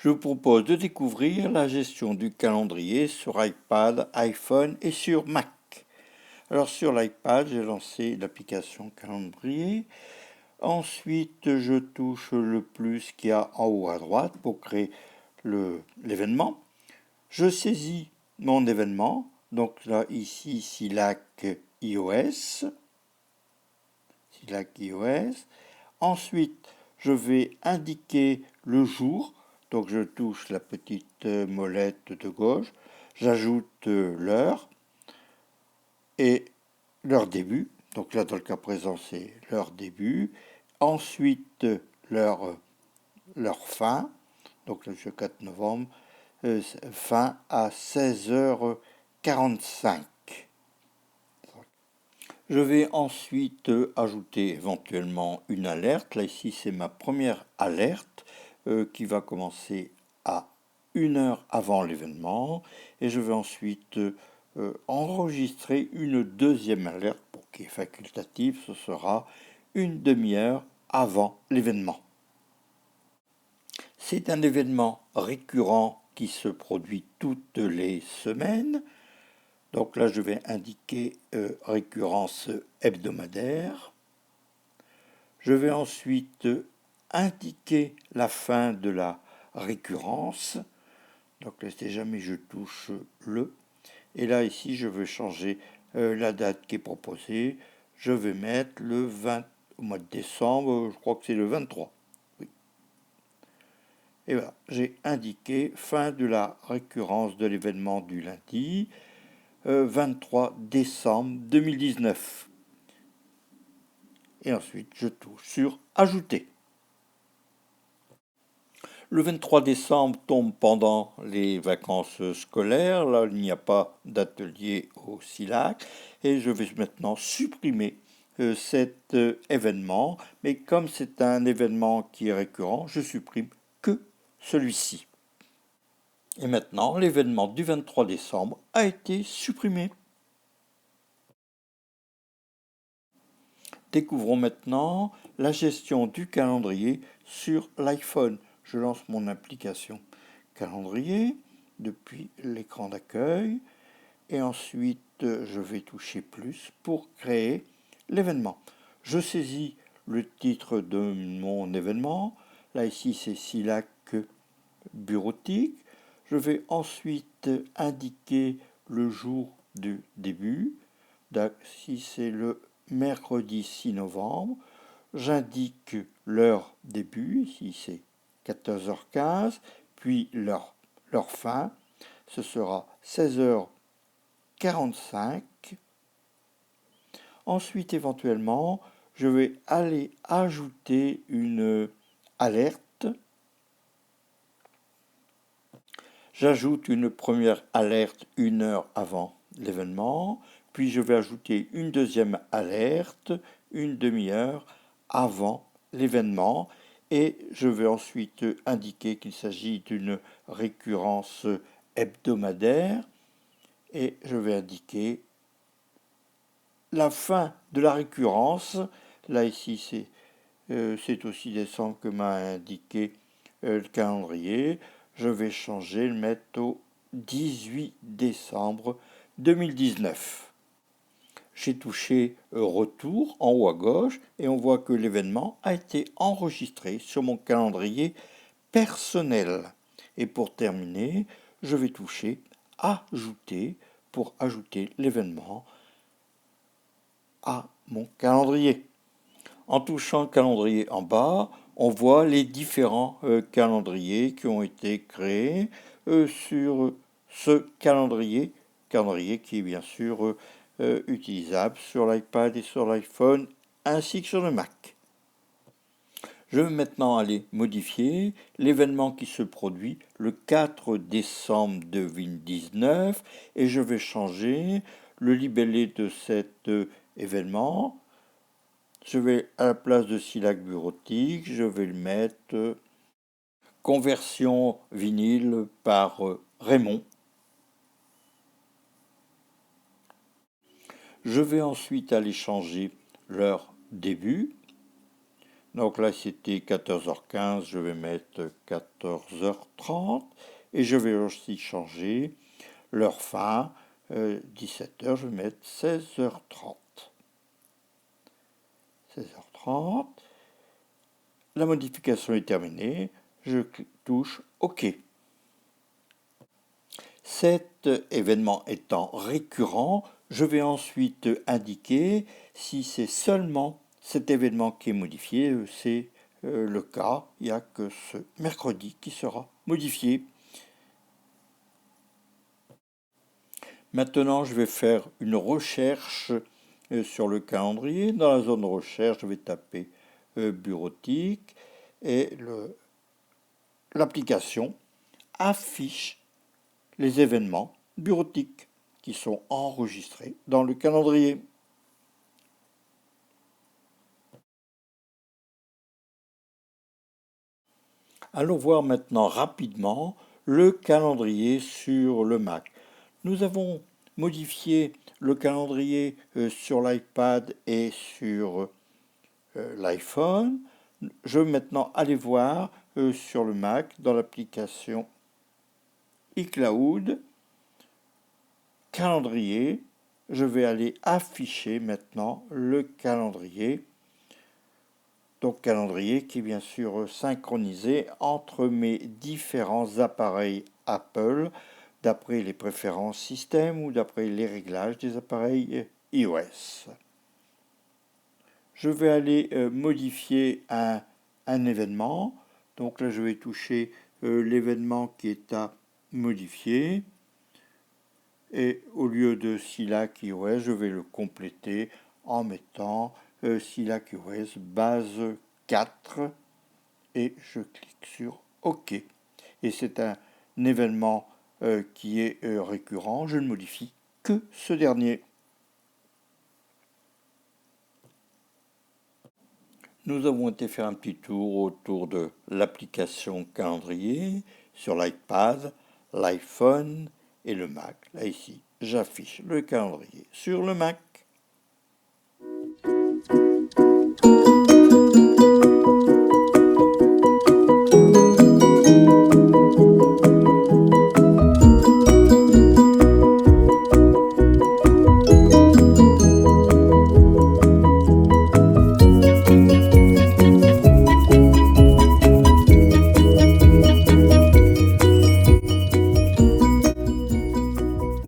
je vous propose de découvrir la gestion du calendrier sur iPad, iPhone et sur Mac. Alors sur l'iPad, j'ai lancé l'application calendrier. Ensuite, je touche le plus qu'il y a en haut à droite pour créer l'événement. Je saisis mon événement. Donc là, ici, Silac iOS. Ensuite, je vais indiquer le jour. Donc je touche la petite molette de gauche. J'ajoute l'heure et leur début. Donc là, dans le cas présent, c'est leur début. Ensuite, leur fin. Donc le 4 novembre, fin à 16h45. Je vais ensuite ajouter éventuellement une alerte. Là, ici, c'est ma première alerte qui va commencer à 1 heure avant l'événement. Et je vais ensuite enregistrer une deuxième alerte pour qui est facultative. Ce sera une demi-heure avant l'événement. C'est un événement récurrent qui se produit toutes les semaines. Donc là, je vais indiquer récurrence hebdomadaire. Je vais ensuite indiquer la fin de la récurrence. Donc là, c'est jamais je touche le. Et là, ici, je veux changer la date qui est proposée. Je vais mettre le 20 au mois de décembre, je crois que c'est le 23. Oui. Et voilà, j'ai indiqué fin de la récurrence de l'événement du lundi. 23 décembre 2019. Et ensuite, je touche sur Ajouter. Le 23 décembre tombe pendant les vacances scolaires. Là, il n'y a pas d'atelier au SILAC. Et je vais maintenant supprimer cet événement. Mais comme c'est un événement qui est récurrent, je supprime que celui-ci. Et maintenant, l'événement du 23 décembre a été supprimé. Découvrons maintenant la gestion du calendrier sur l'iPhone. Je lance mon application calendrier depuis l'écran d'accueil et ensuite je vais toucher plus pour créer l'événement. Je saisis le titre de mon événement. Là ici c'est SILAC bureautique. Je vais ensuite indiquer le jour du début. Si c'est le mercredi 6 novembre, j'indique leur début, ici c'est 14h15, puis leur fin, ce sera 16h45. Ensuite, éventuellement, je vais aller ajouter une alerte. J'ajoute une première alerte 1 heure avant l'événement, puis je vais ajouter une deuxième alerte une demi-heure avant l'événement et je vais ensuite indiquer qu'il s'agit d'une récurrence hebdomadaire et je vais indiquer la fin de la récurrence. Là ici c'est aussi décembre que m'a indiqué le calendrier. Je vais changer, le mettre au 18 décembre 2019. J'ai touché retour en haut à gauche et on voit que l'événement a été enregistré sur mon calendrier personnel. Et pour terminer, je vais toucher ajouter pour ajouter l'événement à mon calendrier. En touchant le calendrier en bas, on voit les différents calendriers qui ont été créés sur ce calendrier qui est bien sûr utilisable sur l'iPad et sur l'iPhone ainsi que sur le Mac. Je vais maintenant aller modifier l'événement qui se produit le 4 décembre 2019 et je vais changer le libellé de cet événement. Je vais, à la place de SILAC bureautique, je vais le mettre conversion vinyle par Raymond. Je vais ensuite aller changer leur début. Donc là, c'était 14h15, je vais mettre 14h30. Et je vais aussi changer l'heure fin, 17h, je vais mettre 16h30. 16h30. La modification est terminée. Je touche OK. Cet événement étant récurrent, je vais ensuite indiquer si c'est seulement cet événement qui est modifié. C'est le cas. Il n'y a que ce mercredi qui sera modifié. Maintenant, je vais faire une recherche sur le calendrier. Dans la zone de recherche, je vais taper bureautique et l'application affiche les événements bureautiques qui sont enregistrés dans le calendrier. Allons voir maintenant rapidement le calendrier sur le Mac. Nous avons modifié le calendrier sur l'iPad et sur l'iPhone. Je vais maintenant aller voir sur le Mac dans l'application iCloud, calendrier. Je vais aller afficher maintenant le calendrier. Donc calendrier qui est bien sûr synchronisé entre mes différents appareils Apple d'après les préférences système ou d'après les réglages des appareils iOS. Je vais aller modifier un événement. Donc là, je vais toucher l'événement qui est à modifier. Et au lieu de Silac iOS, je vais le compléter en mettant Silac iOS base 4 et je clique sur OK. Et c'est un événement qui est récurrent. Je ne modifie que ce dernier. Nous avons été faire un petit tour autour de l'application calendrier sur l'iPad, l'iPhone et le Mac. Là ici, j'affiche le calendrier sur le Mac.